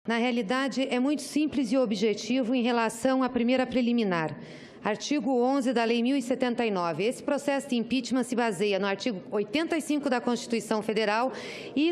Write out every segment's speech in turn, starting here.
Na realidade, é muito simples e objetivo em relação à primeira preliminar. Artigo 11 da Lei 1079. Esse processo de impeachment se baseia no artigo 85 da Constituição Federal e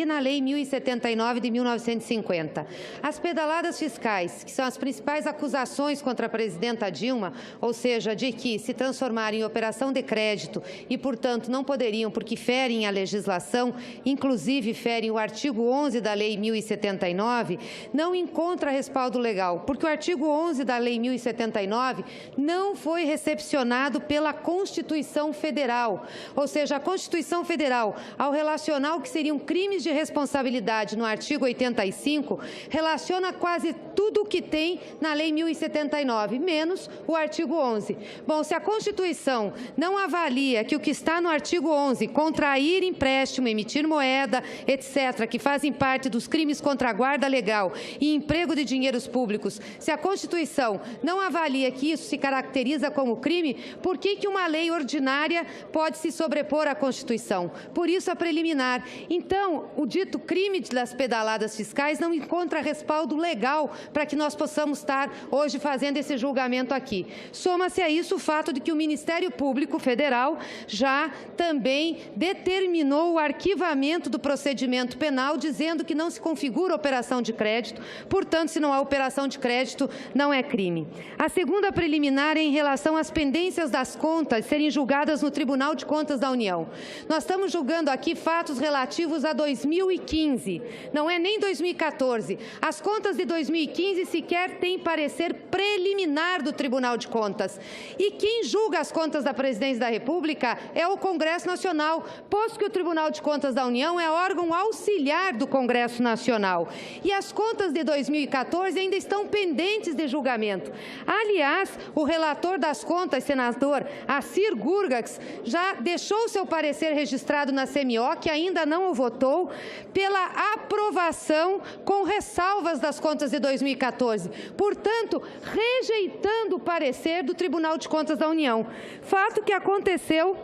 na Lei 1079 de 1950. As pedaladas fiscais, que são as principais acusações contra a presidenta Dilma, ou seja, de que se transformaram em operação de crédito e, portanto, não poderiam porque ferem a legislação, inclusive ferem o artigo 11 da Lei 1079, não encontra respaldo legal, porque o artigo 11 da Lei 1079 não foi recepcionado pela Constituição Federal. Ou seja, a Constituição Federal, ao relacionar o que seriam crimes de responsabilidade no artigo 85, relaciona quase tudo o que tem na Lei 1079, menos o artigo 11. Bom, se a Constituição não avalia que o que está no artigo 11, contrair empréstimo, emitir moeda, etc., que fazem parte dos crimes contra a guarda legal e emprego de dinheiros públicos, se a Constituição não avalia que isso se caracteriza como crime, por que uma lei ordinária pode se sobrepor à Constituição? Por isso a preliminar. Então, o dito crime das pedaladas fiscais não encontra respaldo legal para que nós possamos estar hoje fazendo esse julgamento aqui. Soma-se a isso o fato de que o Ministério Público Federal já também determinou o arquivamento do procedimento penal, dizendo que não se configura operação de crédito, portanto, se não há operação de crédito, não é crime. A segunda preliminar é em relação às pendências das contas serem julgadas no Tribunal de Contas da União. Nós estamos julgando aqui fatos relativos a 2015, não é nem 2014. As contas de 2015 sequer têm parecer preliminar do Tribunal de Contas. E quem julga as contas da Presidência da República é o Congresso Nacional, posto que o Tribunal de Contas da União é órgão auxiliar do Congresso Nacional. E as contas de 2014 ainda estão pendentes de julgamento. Aliás, o relator das contas, senador Assir Gurgax, já deixou seu parecer registrado na CMO, que ainda não o votou, pela aprovação com ressalvas das contas de 2014. Portanto, rejeitando o parecer do Tribunal de Contas da União. Fato que aconteceu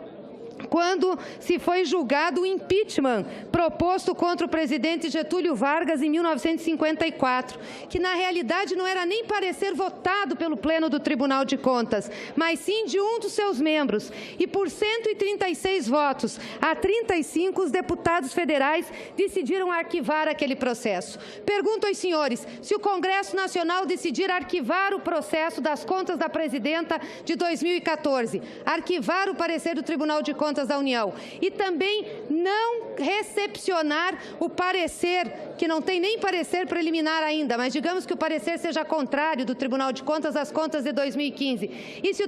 quando se foi julgado o impeachment proposto contra o presidente Getúlio Vargas em 1954, que na realidade não era nem parecer votado pelo Pleno do Tribunal de Contas, mas sim de um dos seus membros. E por 136 votos a 35, os deputados federais decidiram arquivar aquele processo. Pergunto aos senhores, se o Congresso Nacional decidir arquivar o processo das contas da presidenta de 2014, arquivar o parecer do Tribunal de Contas da União e também não recepcionar o parecer, que não tem nem parecer preliminar ainda, mas digamos que o parecer seja contrário do Tribunal de Contas às contas de 2015. E se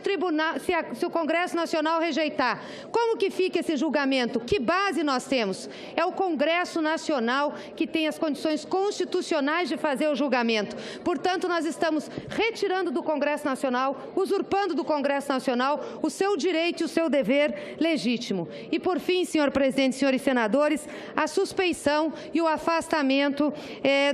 o Congresso Nacional rejeitar, como que fica esse julgamento? Que base nós temos? É o Congresso Nacional que tem as condições constitucionais de fazer o julgamento. Portanto, nós estamos retirando do Congresso Nacional, usurpando do Congresso Nacional o seu direito e o seu dever legítimo. E, por fim, senhor presidente, senhores senadores, a suspeição e o afastamento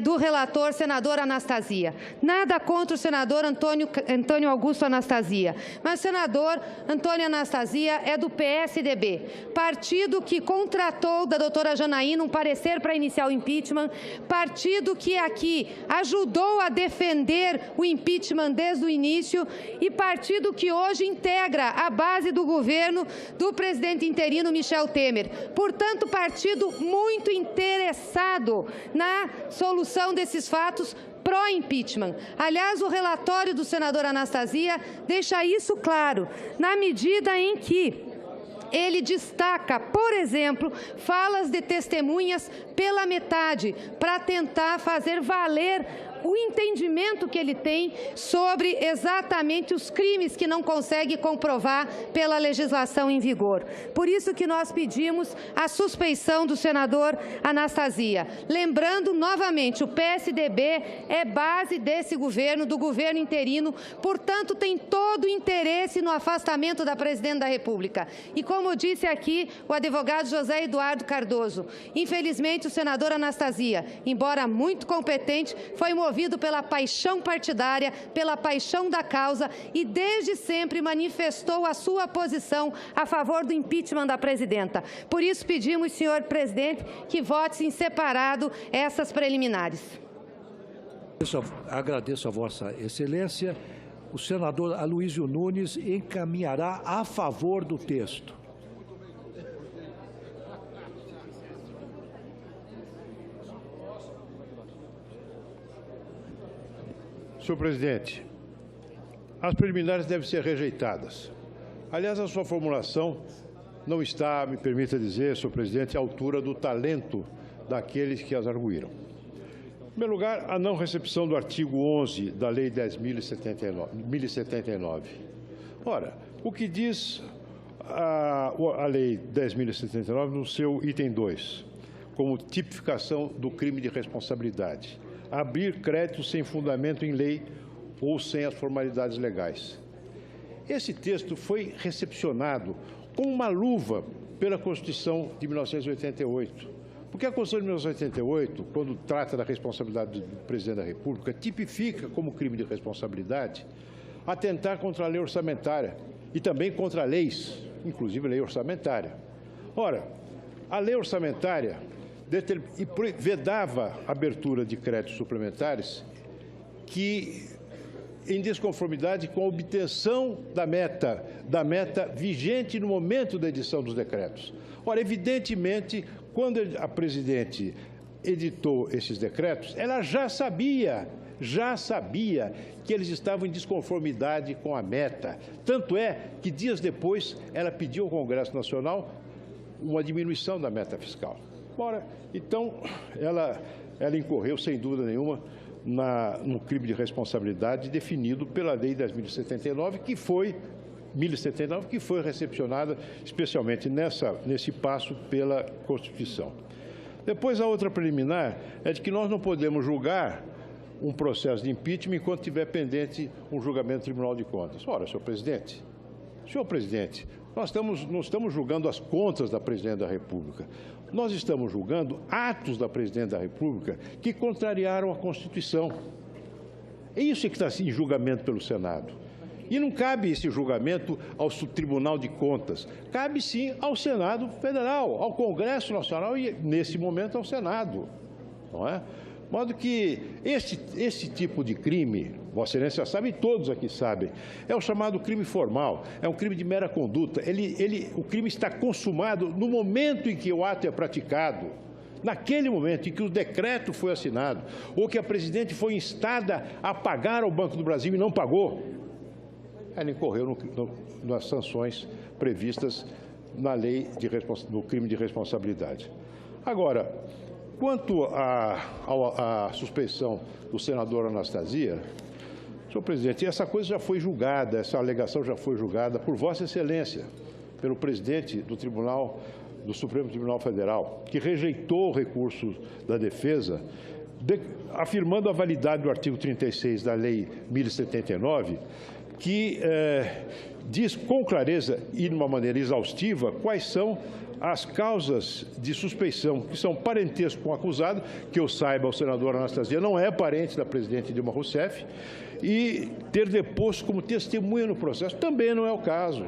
do relator, senador Anastasia. Nada contra o senador Antônio Augusto Anastasia, mas o senador Antônio Anastasia é do PSDB, partido que contratou da doutora Janaína um parecer para iniciar o impeachment, partido que aqui ajudou a defender o impeachment desde o início e partido que hoje integra a base do governo do presidente interino Michel Temer. Portanto, partido muito interessado na solução desses fatos pró-impeachment. Aliás, o relatório do senador Anastasia deixa isso claro, na medida em que ele destaca, por exemplo, falas de testemunhas pela metade, para tentar fazer valer o entendimento que ele tem sobre exatamente os crimes que não consegue comprovar pela legislação em vigor. Por isso que nós pedimos a suspeição do senador Anastasia. Lembrando novamente, o PSDB é base desse governo, do governo interino, portanto tem todo o interesse no afastamento da presidente da República. E como disse aqui o advogado José Eduardo Cardoso, infelizmente o senador Anastasia, embora muito competente, foi movido pela paixão partidária, pela paixão da causa e desde sempre manifestou a sua posição a favor do impeachment da presidenta. Por isso pedimos, senhor presidente, que vote em separado essas preliminares. Agradeço a Vossa Excelência. O senador Aloysio Nunes encaminhará a favor do texto. Senhor presidente, as preliminares devem ser rejeitadas. Aliás, a sua formulação não está, me permita dizer, senhor presidente, à altura do talento daqueles que as arguíram. Em primeiro lugar, a não recepção do artigo 11 da Lei 10.079. Ora, o que diz a Lei 10.079 no seu item 2, como tipificação do crime de responsabilidade? Abrir crédito sem fundamento em lei ou sem as formalidades legais. Esse texto foi recepcionado com uma luva pela Constituição de 1988. Porque a Constituição de 1988, quando trata da responsabilidade do presidente da República, tipifica como crime de responsabilidade atentar contra a lei orçamentária e também contra leis, inclusive a lei orçamentária. Ora, a lei orçamentária vedava a abertura de créditos suplementares que, em desconformidade com a obtenção da meta vigente no momento da edição dos decretos. Ora, evidentemente, quando a presidente editou esses decretos, ela já sabia que eles estavam em desconformidade com a meta. Tanto é que, dias depois, ela pediu ao Congresso Nacional uma diminuição da meta fiscal. Ora, então, ela incorreu, sem dúvida nenhuma, no crime de responsabilidade definido pela Lei 10.079, que foi recepcionada especialmente nesse passo pela Constituição. Depois, a outra preliminar é de que nós não podemos julgar um processo de impeachment enquanto estiver pendente um julgamento do Tribunal de Contas. Ora, senhor presidente, nós não estamos julgando as contas da Presidente da República. Nós estamos julgando atos da Presidente da República que contrariaram a Constituição. É isso que está em julgamento pelo Senado. E não cabe esse julgamento ao Tribunal de Contas. Cabe, sim, ao Senado Federal, ao Congresso Nacional e, nesse momento, ao Senado. Não é? De modo que esse tipo de crime, Vossa Excelência sabe e todos aqui sabem, é o chamado crime formal, é um crime de mera conduta. O crime está consumado no momento em que o ato é praticado, naquele momento em que o decreto foi assinado, ou que a presidente foi instada a pagar ao Banco do Brasil e não pagou. Ela incorreu nas sanções previstas na lei do crime de responsabilidade. Agora, quanto à suspeição do senador Anastasia, senhor presidente, essa coisa já foi julgada, essa alegação já foi julgada por Vossa Excelência, pelo presidente do Supremo Tribunal Federal, que rejeitou o recurso da defesa, afirmando a validade do artigo 36 da Lei 1079, que diz com clareza e de uma maneira exaustiva quais são as causas de suspeição, que são parentesco com o acusado, que eu saiba, o senador Anastasia não é parente da presidente Dilma Rousseff, e ter deposto como testemunha no processo também não é o caso.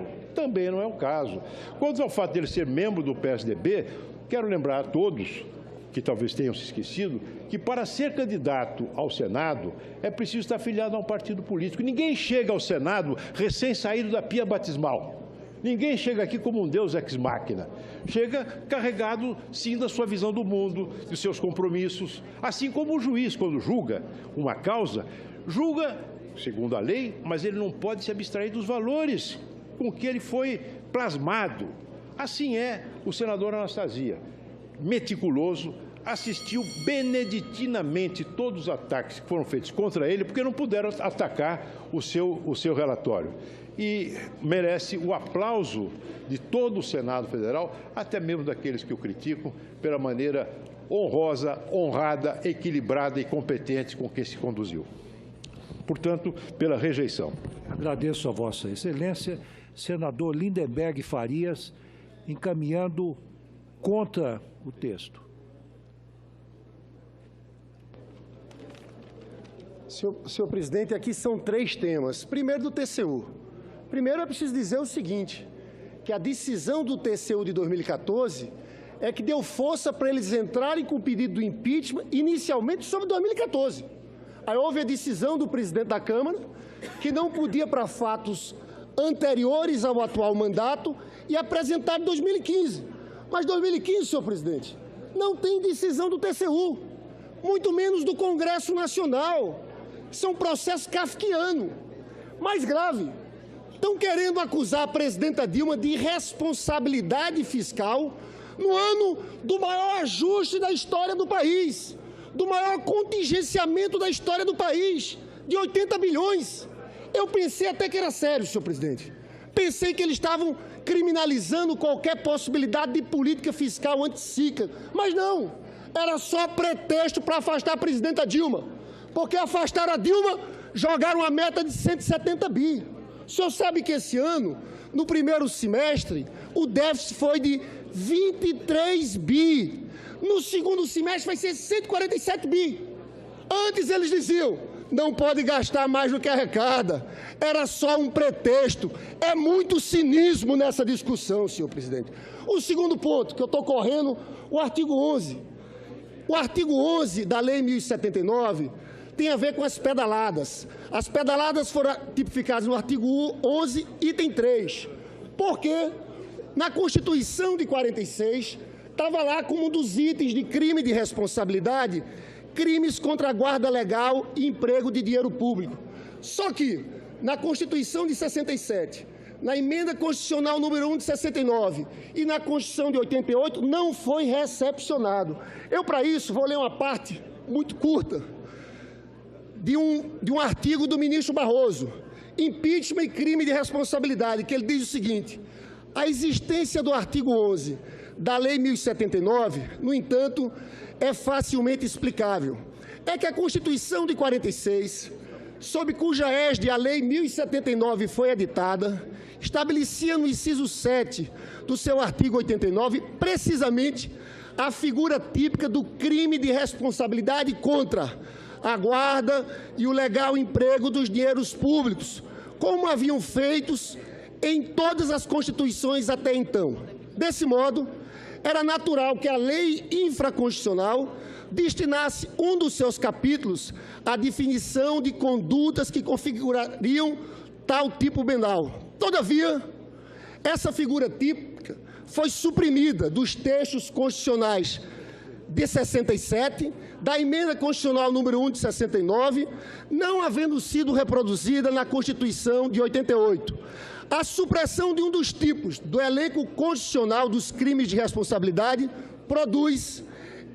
Quanto ao fato de ele ser membro do PSDB, quero lembrar a todos, que talvez tenham se esquecido, que para ser candidato ao Senado é preciso estar afiliado a um partido político. Ninguém chega ao Senado recém-saído da pia batismal. Ninguém chega aqui como um deus ex machina. Chega carregado, sim, da sua visão do mundo, dos seus compromissos. Assim como o juiz, quando julga uma causa, julga segundo a lei, mas ele não pode se abstrair dos valores com que ele foi plasmado. Assim é o senador Anastasia, meticuloso, assistiu beneditinamente todos os ataques que foram feitos contra ele, porque não puderam atacar o seu relatório. E merece o aplauso de todo o Senado Federal, até mesmo daqueles que o criticam, pela maneira honrosa, honrada, equilibrada e competente com que se conduziu. Portanto, pela rejeição. Agradeço a Vossa Excelência. Senador Lindenberg Farias, encaminhando contra o texto. Senhor presidente, aqui são 3 temas. Primeiro, do TCU. Primeiro, é preciso dizer o seguinte, que a decisão do TCU de 2014 é que deu força para eles entrarem com o pedido do impeachment inicialmente sobre 2014. Aí houve a decisão do presidente da Câmara, que não podia para fatos anteriores ao atual mandato e apresentar em 2015. Mas 2015, senhor presidente, não tem decisão do TCU, muito menos do Congresso Nacional. Isso é um processo kafkiano. Mais grave, estão querendo acusar a presidenta Dilma de irresponsabilidade fiscal no ano do maior ajuste da história do país, do maior contingenciamento da história do país, de 80 bilhões. Eu pensei até que era sério, senhor presidente. Pensei que eles estavam criminalizando qualquer possibilidade de política fiscal anticíclica, mas não, era só pretexto para afastar a presidenta Dilma, porque afastaram a Dilma, jogaram a meta de 170 bi. O senhor sabe que esse ano, no primeiro semestre, o déficit foi de 23 bi. No segundo semestre vai ser 147 bi. Antes eles diziam, não pode gastar mais do que arrecada. Era só um pretexto. É muito cinismo nessa discussão, senhor presidente. O segundo ponto, que eu estou correndo, o artigo 11. O artigo 11 da Lei 1079 tem a ver com as pedaladas. As pedaladas foram tipificadas no artigo 11, item 3. Porque na Constituição de 46, estava lá como um dos itens de crime de responsabilidade, crimes contra a guarda legal e emprego de dinheiro público. Só que, na Constituição de 67, na Emenda Constitucional número 1 de 69 e na Constituição de 88, não foi recepcionado. Eu, para isso, vou ler uma parte muito curta de um artigo do ministro Barroso, impeachment e crime de responsabilidade, que ele diz o seguinte: a existência do artigo 11 da Lei 1079, no entanto, é facilmente explicável. É que a Constituição de 46, sob cuja égide a Lei 1079 foi editada, estabelecia no inciso 7 do seu artigo 89, precisamente, a figura típica do crime de responsabilidade contra a guarda e o legal emprego dos dinheiros públicos, como haviam feitos em todas as constituições até então. Desse modo, era natural que a lei infraconstitucional destinasse um dos seus capítulos à definição de condutas que configurariam tal tipo penal. Todavia, essa figura típica foi suprimida dos textos constitucionais de 67, da Emenda Constitucional número 1 de 69, não havendo sido reproduzida na Constituição de 88. A supressão de um dos tipos do elenco constitucional dos crimes de responsabilidade produz,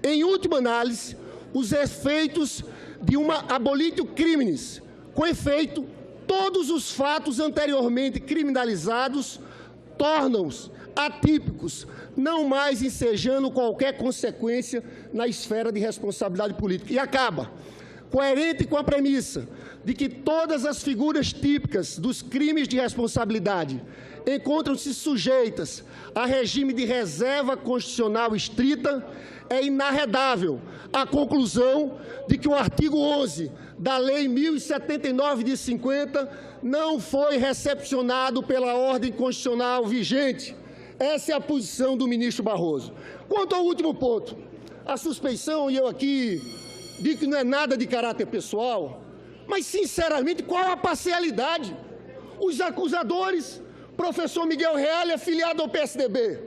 em última análise, os efeitos de uma abolitio criminis. Com efeito, todos os fatos anteriormente criminalizados tornam-os atípicos, não mais ensejando qualquer consequência na esfera de responsabilidade política. E acaba, coerente com a premissa de que todas as figuras típicas dos crimes de responsabilidade encontram-se sujeitas a regime de reserva constitucional estrita, é inarredável a conclusão de que o artigo 11 da Lei 1079 de 50 não foi recepcionado pela ordem constitucional vigente. Essa é a posição do ministro Barroso. Quanto ao último ponto, a suspeição, e eu aqui digo que não é nada de caráter pessoal, mas, sinceramente, qual a parcialidade? Os acusadores, professor Miguel Reale, afiliado ao PSDB.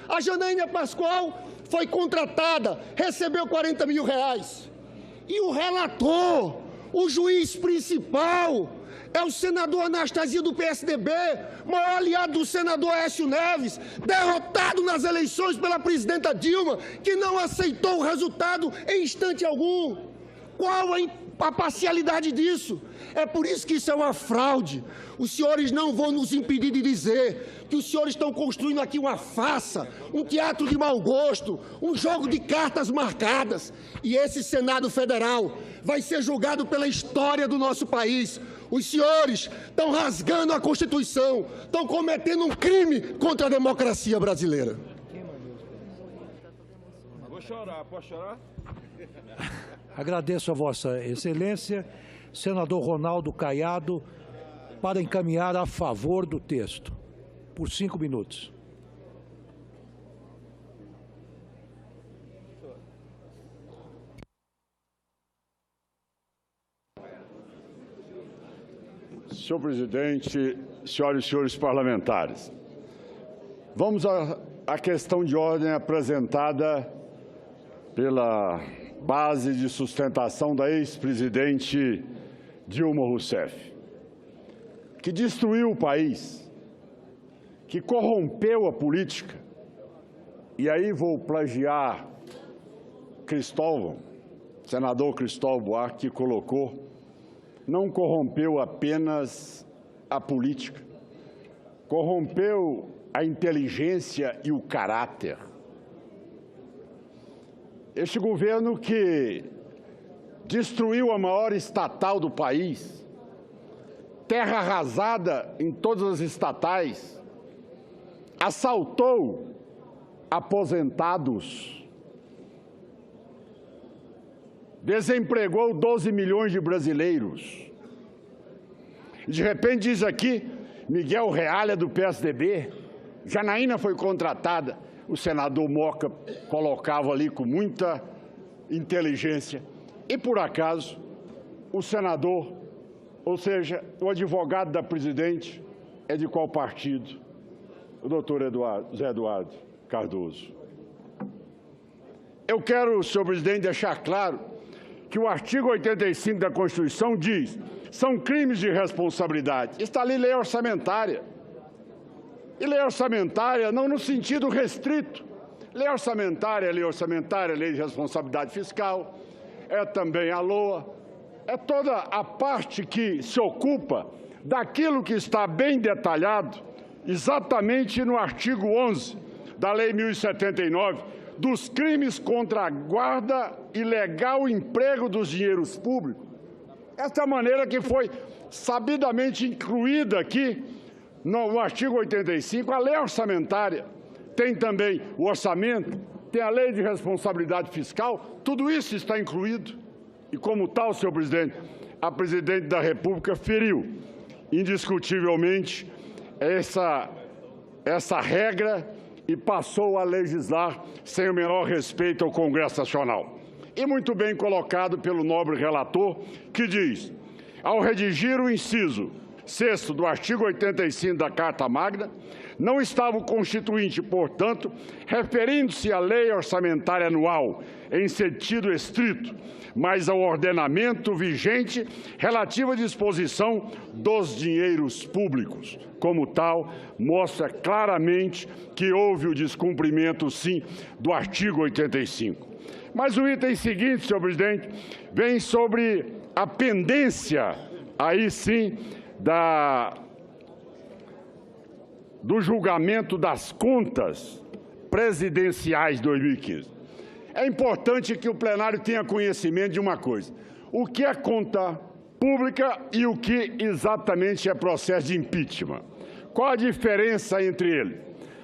A Janaína Pascoal foi contratada, recebeu 40 mil reais. E o relator, o juiz principal, é o senador Anastasia do PSDB, maior aliado do senador Aécio Neves, derrotado nas eleições pela presidenta Dilma, que não aceitou o resultado em instante algum. Qual a parcialidade disso? É por isso que isso é uma fraude. Os senhores não vão nos impedir de dizer que os senhores estão construindo aqui uma farsa, um teatro de mau gosto, um jogo de cartas marcadas. E esse Senado Federal vai ser julgado pela história do nosso país. Os senhores estão rasgando a Constituição, estão cometendo um crime contra a democracia brasileira. Vou chorar, posso chorar? Agradeço a Vossa Excelência, senador Ronaldo Caiado, para encaminhar a favor do texto, por 5 minutos. Senhor presidente, senhoras e senhores parlamentares, vamos à questão de ordem apresentada pela base de sustentação da ex-presidente Dilma Rousseff, que destruiu o país, que corrompeu a política. E aí vou plagiar Cristóvão, senador Cristóvão Buarque, que colocou: não corrompeu apenas a política, corrompeu a inteligência e o caráter. Este governo que destruiu a maior estatal do país, terra arrasada em todas as estatais, assaltou aposentados, desempregou 12 milhões de brasileiros. De repente diz aqui, Miguel Reale do PSDB, Janaína foi contratada, o senador Moca colocava ali com muita inteligência. E por acaso, o senador, ou seja, o advogado da presidente, é de qual partido? O doutor Zé Eduardo Cardoso. Eu quero, senhor presidente, deixar claro que o artigo 85 da Constituição diz: são crimes de responsabilidade. Está ali lei orçamentária. E lei orçamentária não no sentido restrito. Lei orçamentária, lei de responsabilidade fiscal, é também a LOA, é toda a parte que se ocupa daquilo que está bem detalhado exatamente no artigo 11 da Lei 1079, dos crimes contra a guarda e legal emprego dos dinheiros públicos. Esta é a maneira que foi sabidamente incluída aqui no artigo 85, a lei orçamentária. Tem também o orçamento, tem a lei de responsabilidade fiscal, tudo isso está incluído. E como tal, senhor presidente, a presidente da República feriu indiscutivelmente essa regra e passou a legislar sem o menor respeito ao Congresso Nacional. E muito bem colocado pelo nobre relator, que diz: ao redigir o inciso 6º do artigo 85 da Carta Magna, não estava o Constituinte, portanto, referindo-se à lei orçamentária anual em sentido estrito, mas ao ordenamento vigente relativo à disposição dos dinheiros públicos. Como tal, mostra claramente que houve o descumprimento, sim, do artigo 85. Mas o item seguinte, senhor presidente, vem sobre a pendência, aí sim, do julgamento das contas presidenciais 2015. É importante que o plenário tenha conhecimento de uma coisa: o que é conta pública e o que exatamente é processo de impeachment. Qual a diferença entre eles?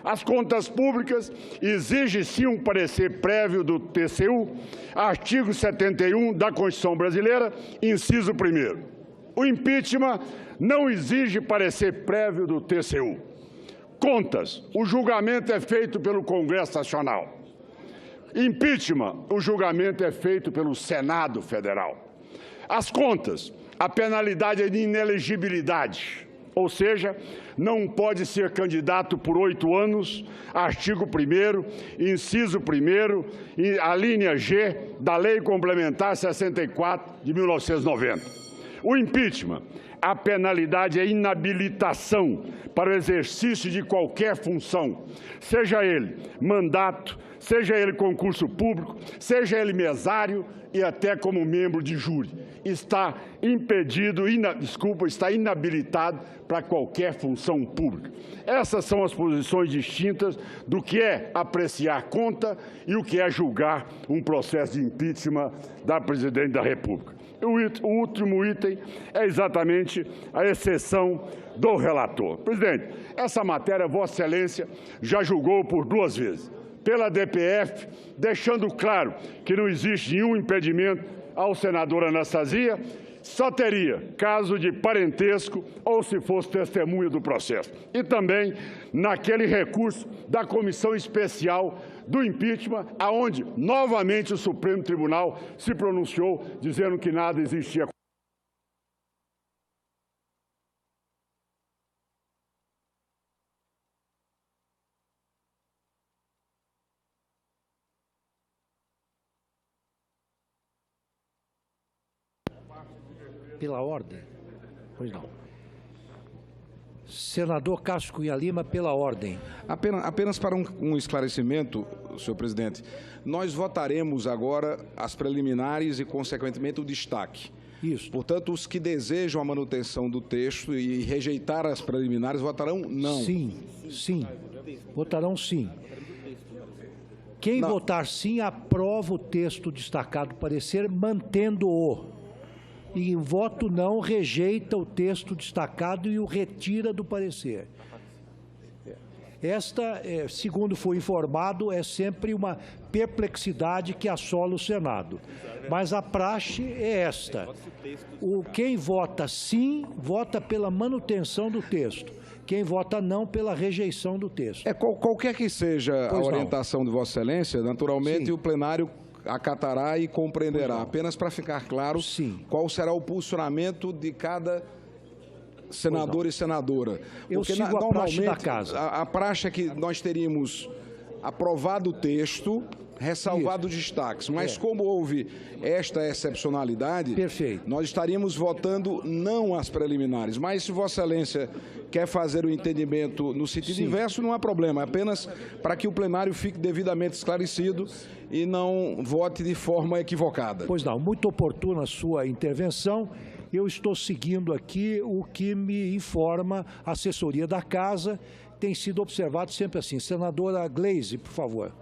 As contas públicas exigem sim um parecer prévio do TCU, artigo 71 da Constituição Brasileira, inciso 1º. O impeachment não exige parecer prévio do TCU. Contas, o julgamento é feito pelo Congresso Nacional. Impeachment, o julgamento é feito pelo Senado Federal. As contas, a penalidade é de inelegibilidade, ou seja, não pode ser candidato por 8 anos, artigo 1º, inciso 1º, e a linha G da Lei Complementar 64 de 1990. O impeachment, a penalidade é inabilitação para o exercício de qualquer função, seja ele mandato, seja ele concurso público, seja ele mesário e até como membro de júri. Está impedido, está inabilitado para qualquer função pública. Essas são as posições distintas do que é apreciar conta e o que é julgar um processo de impeachment da presidente da República. O último item é exatamente a exceção do relator. Presidente, essa matéria Vossa Excelência já julgou por 2 vezes. Pela DPF, deixando claro que não existe nenhum impedimento ao senador Anastasia, só teria caso de parentesco ou se fosse testemunha do processo. E também naquele recurso da Comissão Especial do Impeachment, aonde novamente o Supremo Tribunal se pronunciou dizendo que nada existia pela ordem. Pois não. Senador Cássio Cunha Lima, pela ordem. Apenas para um esclarecimento, senhor presidente, nós votaremos agora as preliminares e, consequentemente, o destaque. Isso. Portanto, os que desejam a manutenção do texto e rejeitar as preliminares votarão não. Sim, sim. Votarão sim. Quem votar sim, aprova o texto destacado do parecer, mantendo-o. E voto não, rejeita o texto destacado e o retira do parecer. Esta, segundo foi informado, é sempre uma perplexidade que assola o Senado. Mas a praxe é esta. Quem vota sim, vota pela manutenção do texto. Quem vota não, pela rejeição do texto. Qualquer que seja a orientação de Vossa Excelência, naturalmente Sim. o plenário acatará e compreenderá. Apenas para ficar claro qual será o posicionamento de cada senador e senadora. Eu Porque, sigo a praxe da casa. A praxe é que nós teríamos aprovado o texto, ressalvado os destaques. Mas como houve esta excepcionalidade, Perfeito. nós estaríamos votando não às preliminares. Mas se Vossa Excelência quer fazer o entendimento no sentido inverso, não há problema. É apenas para que o plenário fique devidamente esclarecido e não vote de forma equivocada. Pois não, muito oportuna a sua intervenção. Eu estou seguindo aqui o que me informa a assessoria da Casa. Tem sido observado sempre assim. Senadora Gleisi, por favor.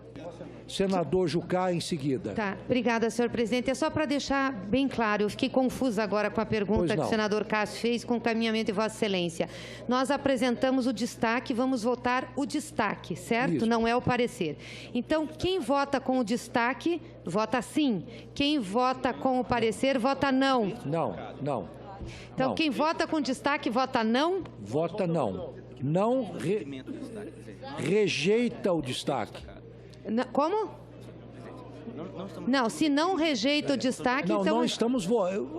Senador Jucá, em seguida. Tá, obrigada, senhor presidente. É só para deixar bem claro, eu fiquei confusa agora com a pergunta que o senador Cássio fez com o caminhamento de Vossa Excelência. Nós apresentamos o destaque, vamos votar o destaque, certo? Isso. Não é o parecer. Então, quem vota com o destaque, vota sim. Quem vota com o parecer, vota não. Não. Então, não. quem vota com destaque, vota não? Vota não. Não rejeita o destaque. Como? Não, se não rejeita o destaque, Não, então... não estamos...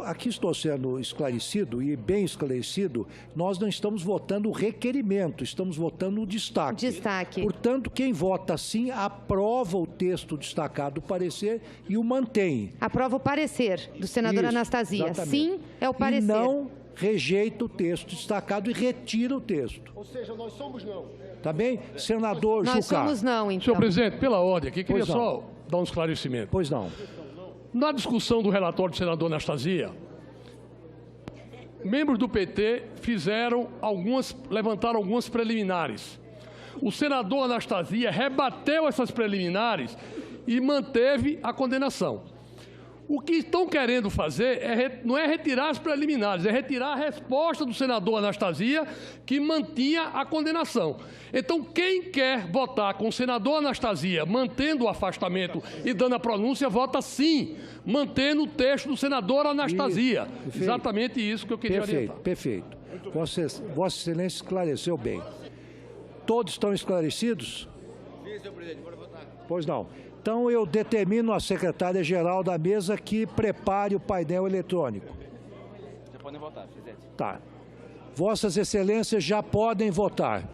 Aqui estou sendo esclarecido e bem esclarecido. Nós não estamos votando o requerimento, estamos votando o destaque. Destaque. Portanto, quem vota sim, aprova o texto destacado do parecer e o mantém. Aprova o parecer do senador Isso, Anastasia. exatamente. Sim, é o parecer. E não rejeita o texto destacado e retira o texto. Ou seja, nós somos não. Tá bem? Senador Nós Jucá. somos não, então. Senhor presidente, pela ordem aqui, queria Pois não. só dar um esclarecimento. Pois não. Na discussão do relatório do senador Anastasia, membros do PT levantaram algumas preliminares. O senador Anastasia rebateu essas preliminares e manteve a condenação. O que estão querendo fazer não é retirar as preliminares, é retirar a resposta do senador Anastasia, que mantinha a condenação. Então, quem quer votar com o senador Anastasia, mantendo o afastamento e dando a pronúncia, vota sim, mantendo o texto do senador Anastasia. Perfeito. Exatamente isso que eu queria orientar. Perfeito. Vossa Excelência esclareceu bem. Todos estão esclarecidos? Sim, senhor presidente, bora votar. Pois não. Então, eu determino a secretária-geral da mesa que prepare o painel eletrônico. Já podem votar, presidente. Tá. Vossas Excelências já podem votar.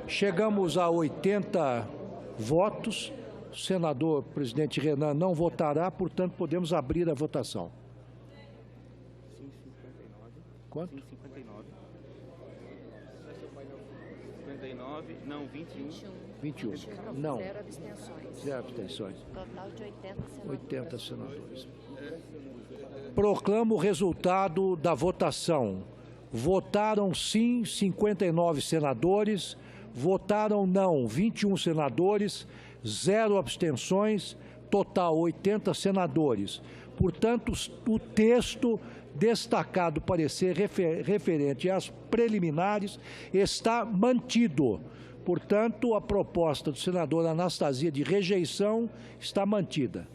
Chegamos a 80 votos. O senador presidente Renan não votará, portanto, podemos abrir a votação. Sim, 59. Quanto? Sim, 59. 59, não, 21. 21. Não. Zero abstenções. Zero abstenções. Total de 80 senadores. 80 senadores. Proclamo o resultado da votação. Votaram sim 59 senadores, votaram não 21 senadores, zero abstenções, total 80 senadores. Portanto, o texto destacado parecer referente às preliminares está mantido. Portanto, a proposta do senador Anastasia de rejeição está mantida.